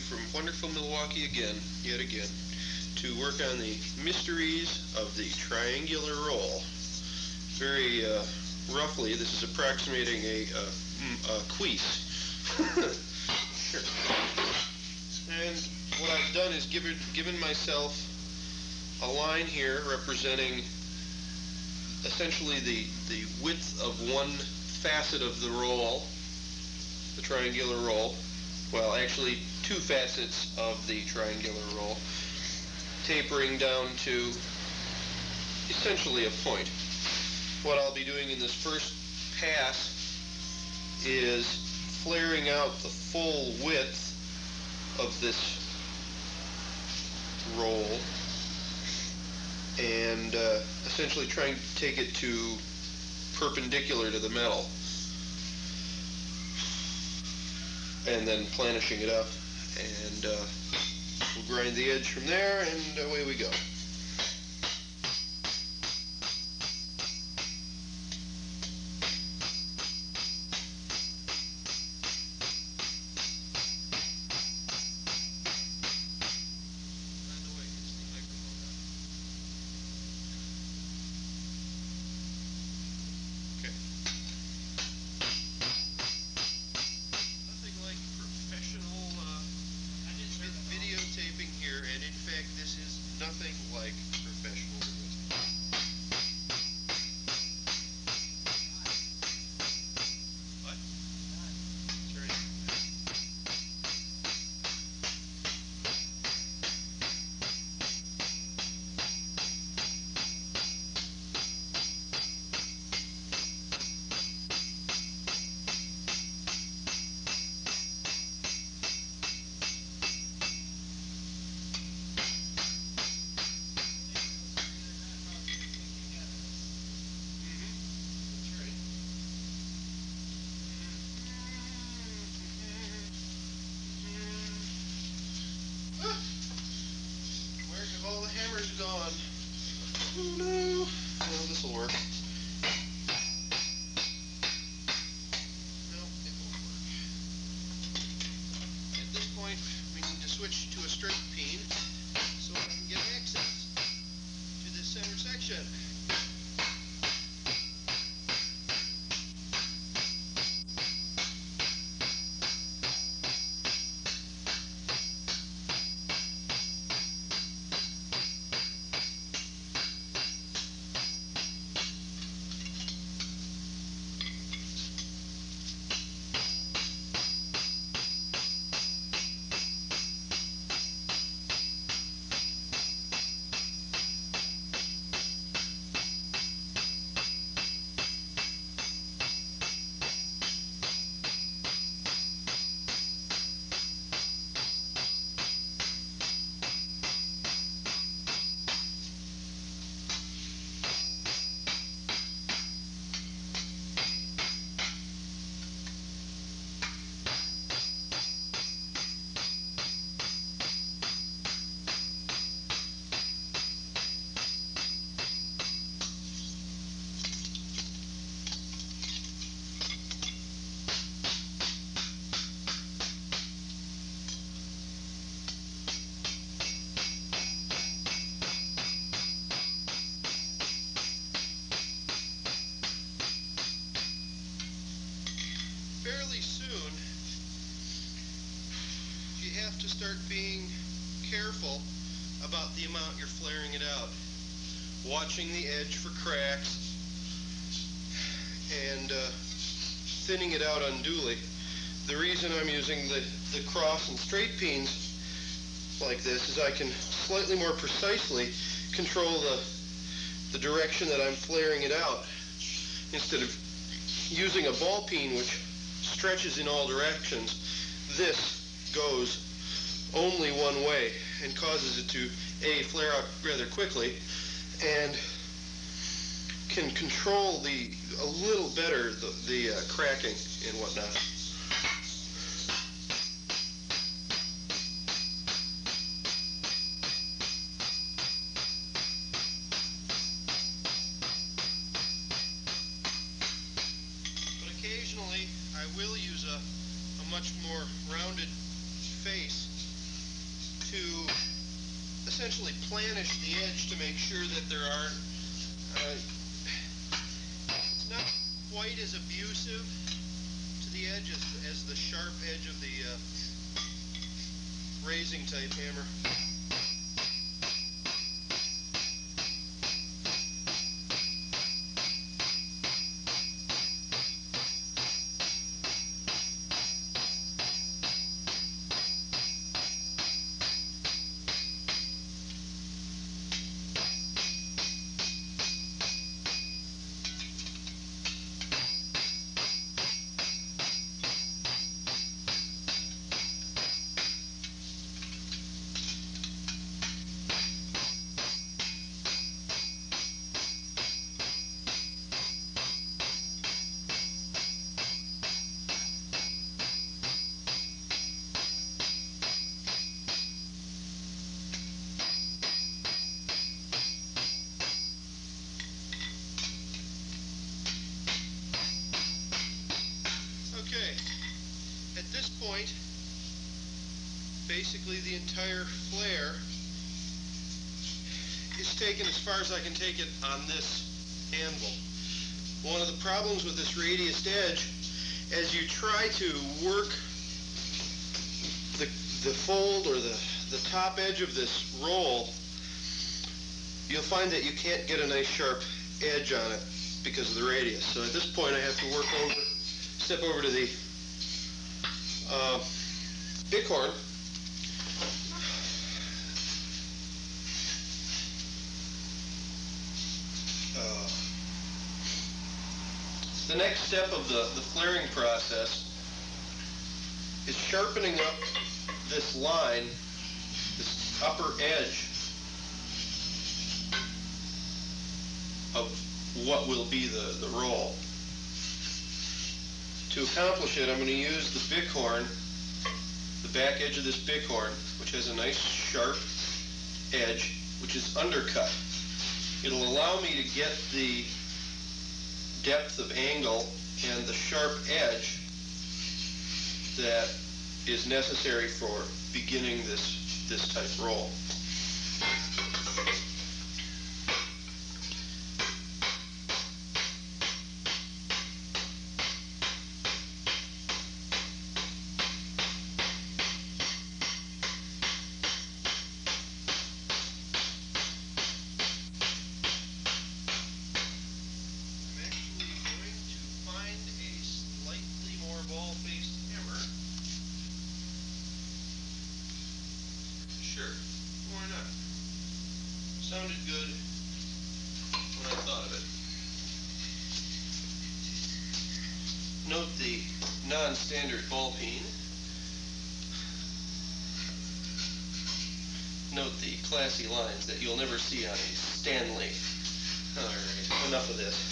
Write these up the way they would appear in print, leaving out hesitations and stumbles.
from wonderful Milwaukee yet again, to work on the mysteries of the triangular roll. Very roughly, this is approximating a quiche. Sure. And what I've done is given myself a line here representing essentially the width of one facet of the roll, the triangular roll. Well, actually two facets of the triangular roll, tapering down to essentially a point. What I'll be doing in this first pass is flaring out the full width of this roll and essentially trying to take it to perpendicular to the metal, and then planishing it up, and we'll grind the edge from there, and away we go. Videotaping here, and in fact this is nothing like professional videotaping. What? That's right. All the hammer's gone. Oh no. Well, this will work. No, it won't work. At this point, we need to switch to a straight peen so I can get access to this center section. Fairly soon, you have to start being careful about the amount you're flaring it out, watching the edge for cracks, and thinning it out unduly. The reason I'm using the cross and straight peens like this is I can slightly more precisely control the direction that I'm flaring it out, instead of using a ball peen which stretches in all directions. This goes only one way and causes it to flare out rather quickly, and can control a little better the cracking and whatnot. Occasionally, I will use a much more rounded face essentially planish the edge to make sure that there aren't, it's not quite as abusive to the edge as the sharp edge of the raising type hammer. Okay, at this point, basically the entire flare is taken as far as I can take it on this anvil. One of the problems with this radiused edge, as you try to work the fold or the top edge of this roll, you'll find that you can't get a nice sharp edge on it because of the radius. So at this point I have to step over to the bighorn. The next step of the flaring process is sharpening up this line, this upper edge of what will be the roll. To accomplish it, I'm going to use the bighorn, the back edge of this bighorn, which has a nice sharp edge, which is undercut. It'll allow me to get the depth of angle and the sharp edge that is necessary for beginning this type roll. Sure, why not? Sounded good when I thought of it. Note the non-standard ball peen. Note the classy lines that you'll never see on a Stanley. Alright, enough of this.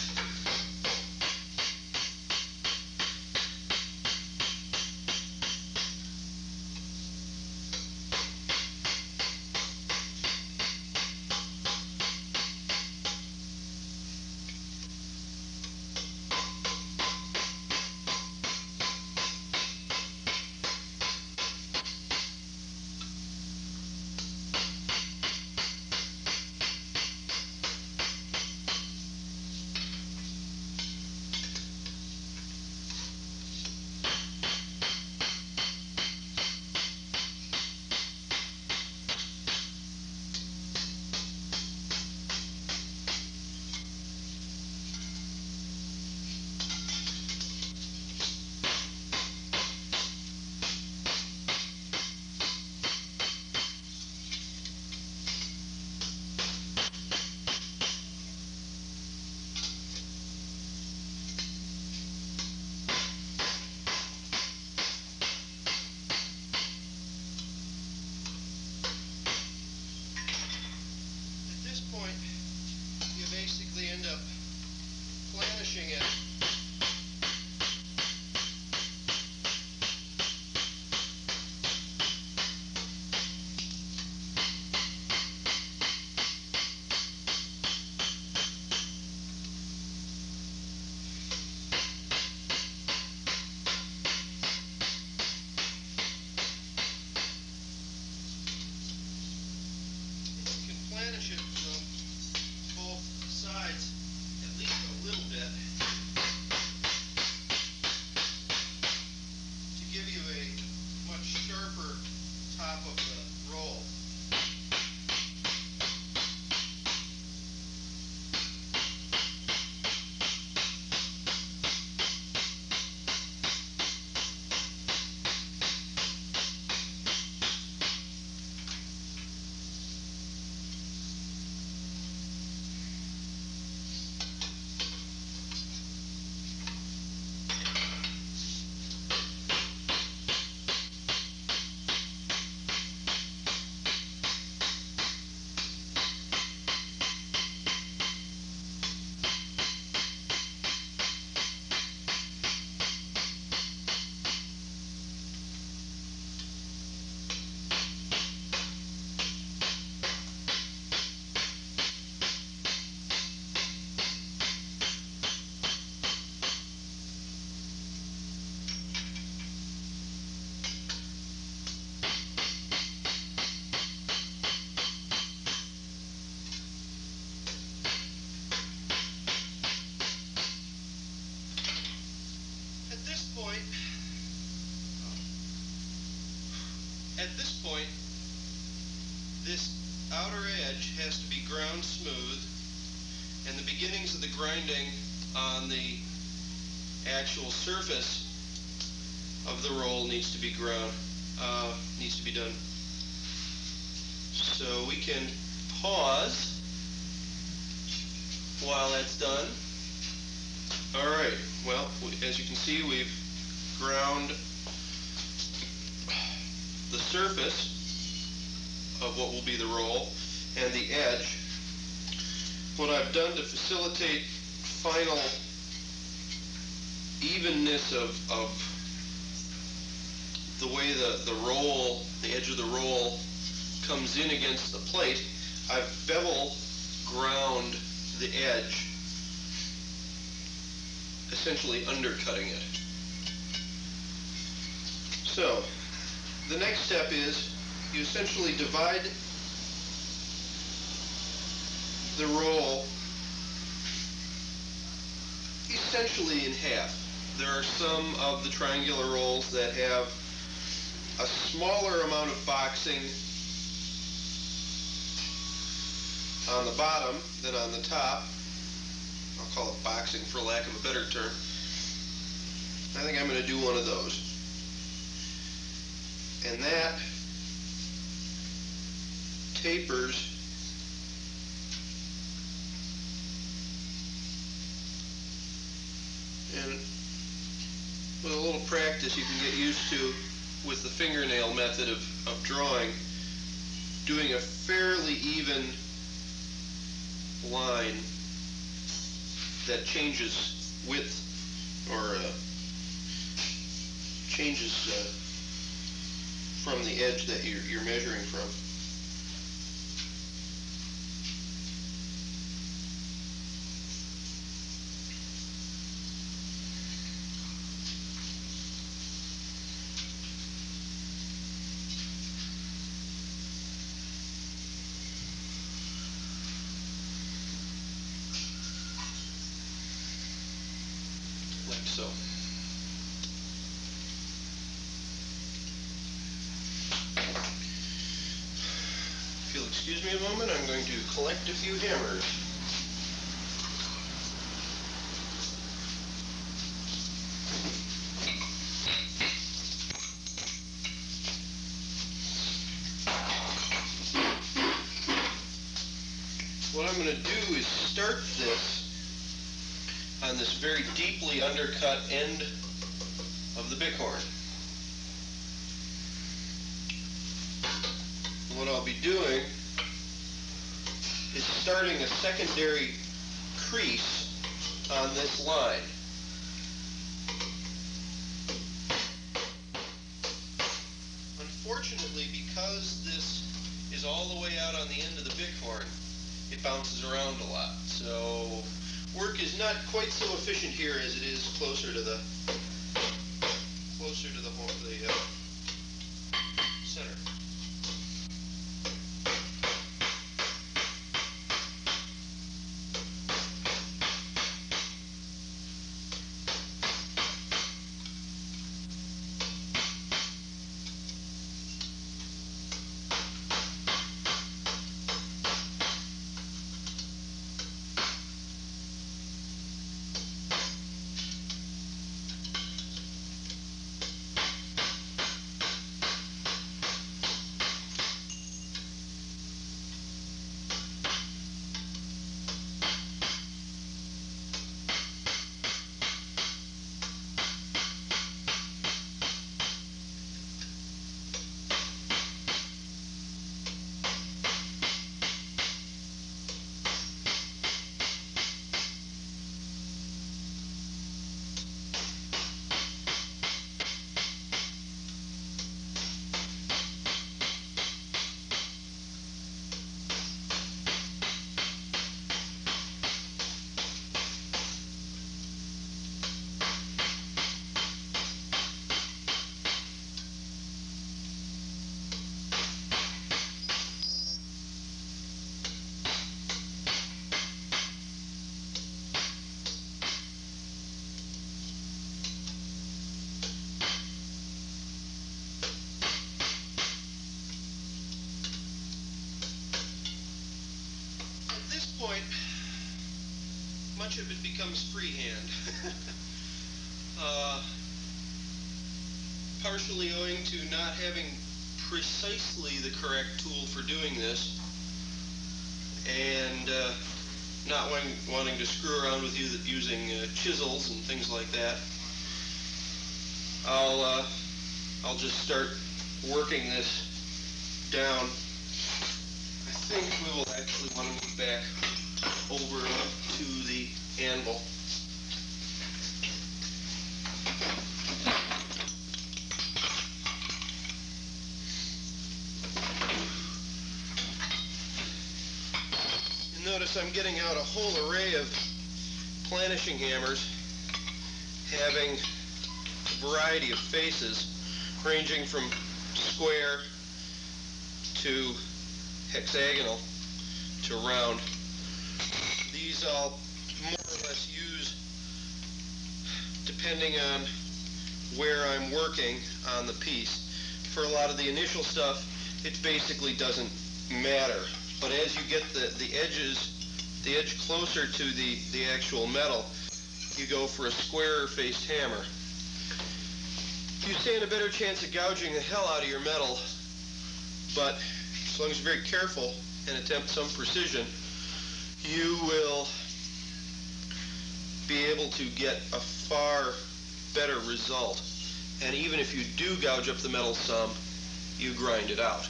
Basically end up planishing it this point, this outer edge has to be ground smooth, and the beginnings of the grinding on the actual surface of the roll needs to be done. So we can pause while that's done. All right, well, as you can see, we've ground the surface of what will be the roll and the edge. What I've done to facilitate final evenness of the way the roll, the edge of the roll comes in against the plate, I've bevel ground the edge, essentially undercutting it. So the next step is you essentially divide the roll essentially in half. There are some of the triangular rolls that have a smaller amount of boxing on the bottom than on the top. I'll call it boxing for lack of a better term. I think I'm going to do one of those. And that tapers and with a little practice you can get used to, with the fingernail method of drawing, doing a fairly even line that changes width or changes from the edge that you're measuring from. Like so. If you'll excuse me a moment, I'm going to collect a few hammers. What I'm going to do is start this on this very deeply undercut end of the bighorn. What I'll be doing is starting a secondary crease on this line. Unfortunately, because this is all the way out on the end of the bighorn, it bounces around a lot. So work is not quite so efficient here as it is closer to the center. point, much of it becomes freehand. Partially owing to not having precisely the correct tool for doing this, and not wanting to screw around with using chisels and things like that. I'll just start working this down. I think we will actually want to move back over to the anvil. Notice I'm getting out a whole array of planishing hammers having a variety of faces ranging from square to hexagonal to round. These I'll more or less use depending on where I'm working on the piece. For a lot of the initial stuff, it basically doesn't matter. But as you get the edge closer to the actual metal, you go for a squarer-faced hammer. You stand a better chance of gouging the hell out of your metal, but as long as you're very careful and attempt some precision, you will be able to get a far better result. And even if you do gouge up the metal some, you grind it out.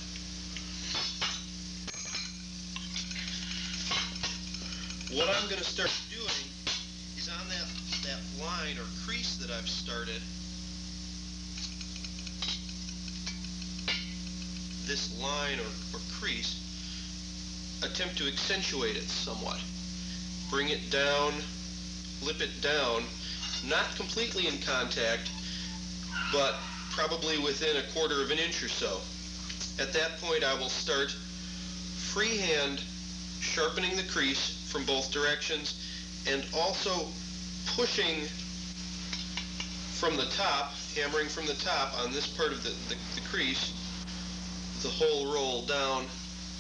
What I'm going to start doing is on that line or crease that I've started, this line or crease, attempt to accentuate it somewhat. Bring it down, lip it down, not completely in contact, but probably within 1/4 of an inch or so. At that point I will start freehand sharpening the crease from both directions, and also pushing from the top, hammering from the top on this part of the crease, the whole roll down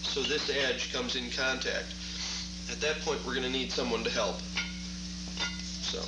so this edge comes in contact. At that point we're going to need someone to help. So.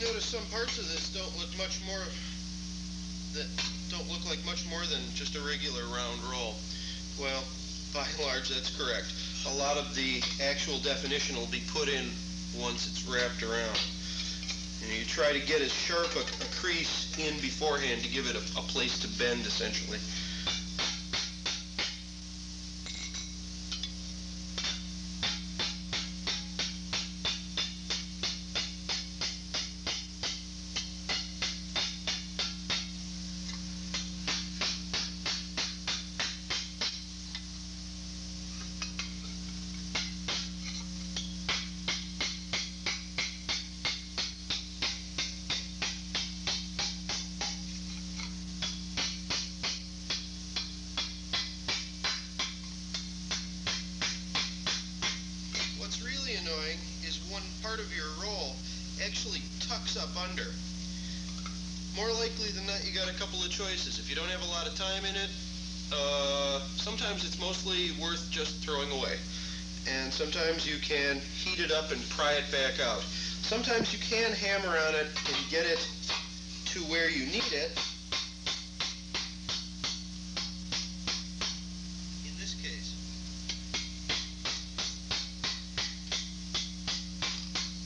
Notice some parts of this don't look like much more than just a regular round roll. Well, by and large that's correct. A lot of the actual definition will be put in once it's wrapped around. And you try to get as sharp a crease in beforehand to give it a place to bend, essentially. Annoying is one part of your roll actually tucks up under. More likely than not, you got a couple of choices. If you don't have a lot of time in it, sometimes it's mostly worth just throwing away. And sometimes you can heat it up and pry it back out. Sometimes you can hammer on it and get it to where you need it. In this case,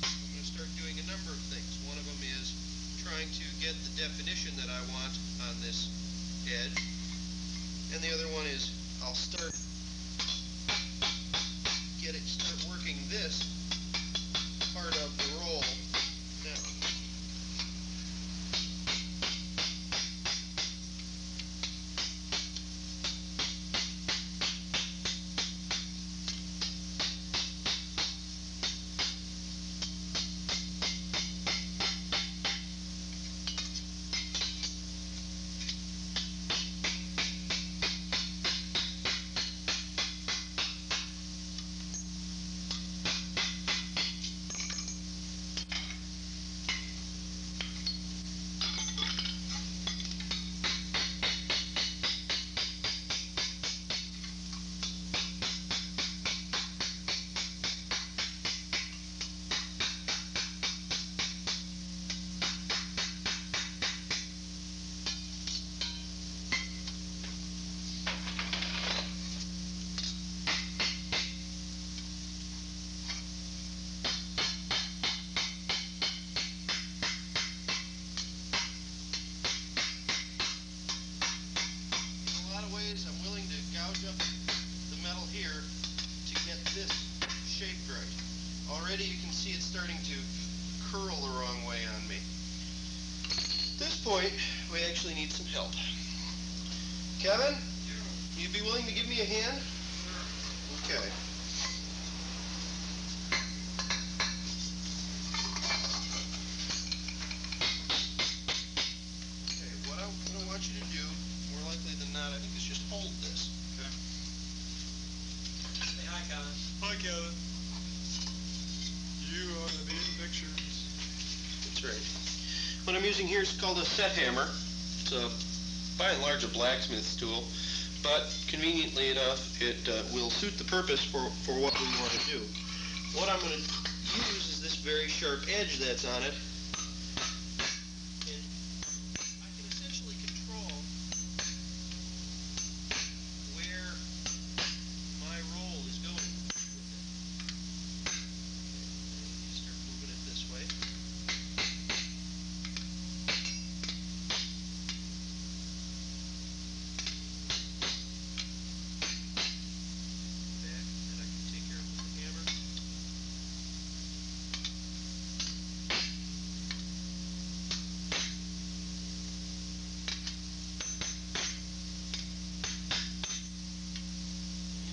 I'm going to start doing a number of things. One of them is trying to get the definition that I want on this edge, and the other one is I'll start working this part of the roll down. I'm willing to gouge up the metal here to get this shaped right. Already you can see it's starting to curl the wrong way on me. At this point, we actually need some help. Kevin, you'd be willing to give me a hand? Sure. Okay. What I want you to do, more likely than not, I think is just hold this. Okay. Say hi, Kevin. Hi, Kevin. You ought to be in pictures. That's right. What I'm using here is called a set hammer. It's by and large a blacksmith's tool, but conveniently enough, it will suit the purpose for what we want to do. What I'm going to use is this very sharp edge that's on it.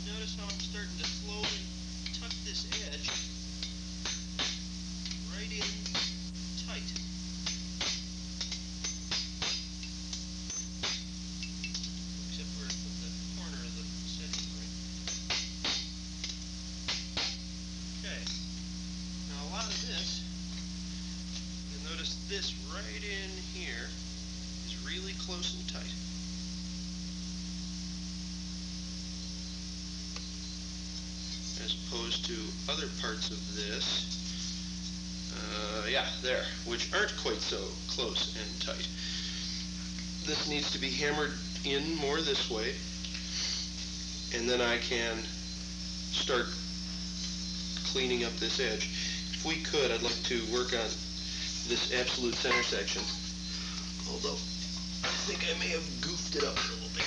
Notice how I'm starting to slowly tuck this edge right in tight. Except where I put the corner of the setting ring. Okay. Now a lot of this, you'll notice this right in here is really close and tight. As opposed to other parts of this, there, which aren't quite so close and tight. This needs to be hammered in more this way, and then I can start cleaning up this edge. If we could, I'd like to work on this absolute center section, although I think I may have goofed it up a little bit.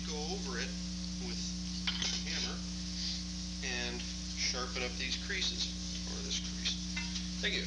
Go over it with a hammer and sharpen up these creases, or this crease. Thank you.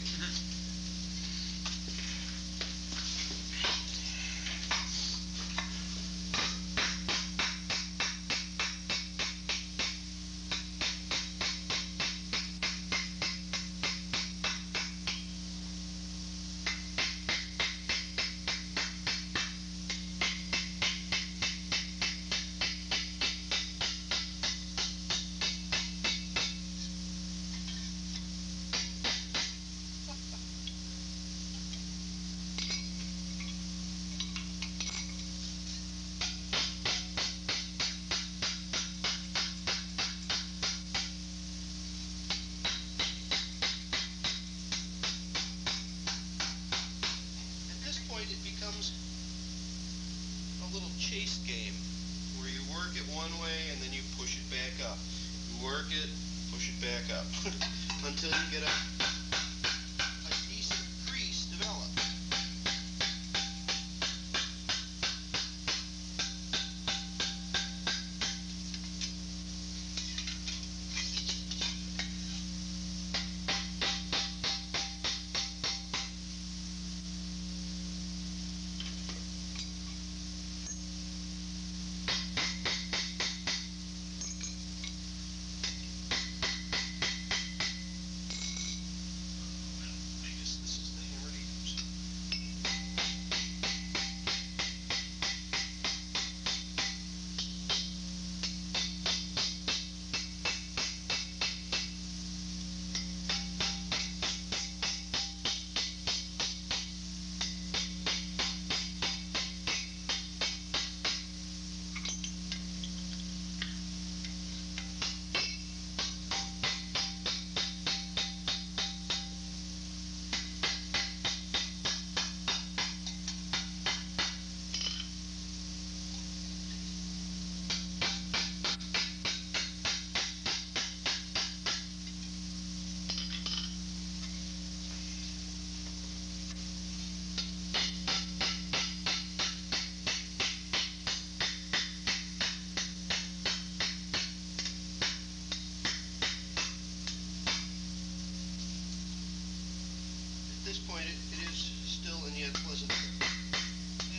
this point it is still and yet pleasant to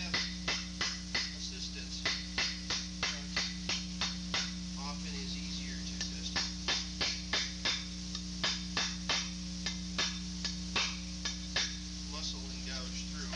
have assistance, but often is easier to just muscle and gouge through.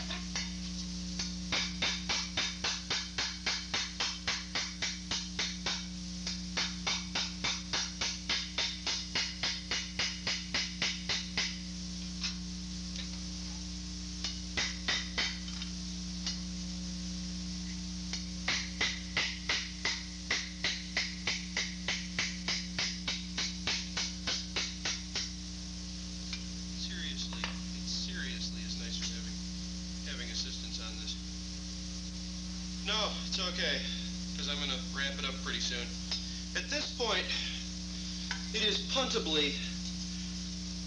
Seriously is nicer having assistance on this. No, it's okay, because I'm going to wrap it up pretty soon. At this point, it is puntably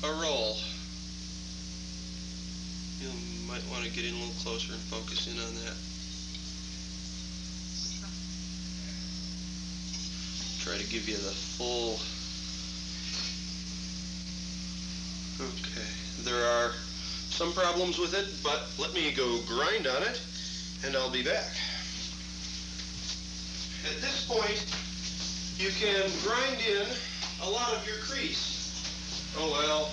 a roll. You might want to get in a little closer and focus in on that. Try to give you the full. Okay, there are some problems with it, but let me go grind on it, and I'll be back. At this point, you can grind in a lot of your crease. Oh well.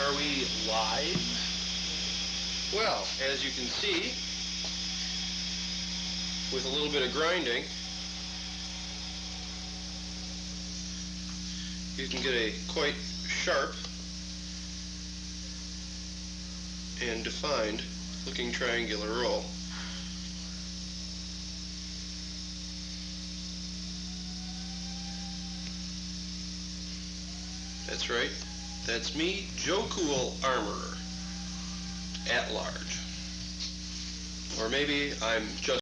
Are we live? Well, as you can see, with a little bit of grinding, you can get a quite sharp and defined looking triangular roll. That's right. That's me, Joe Cool Armorer, at large. Or maybe I'm just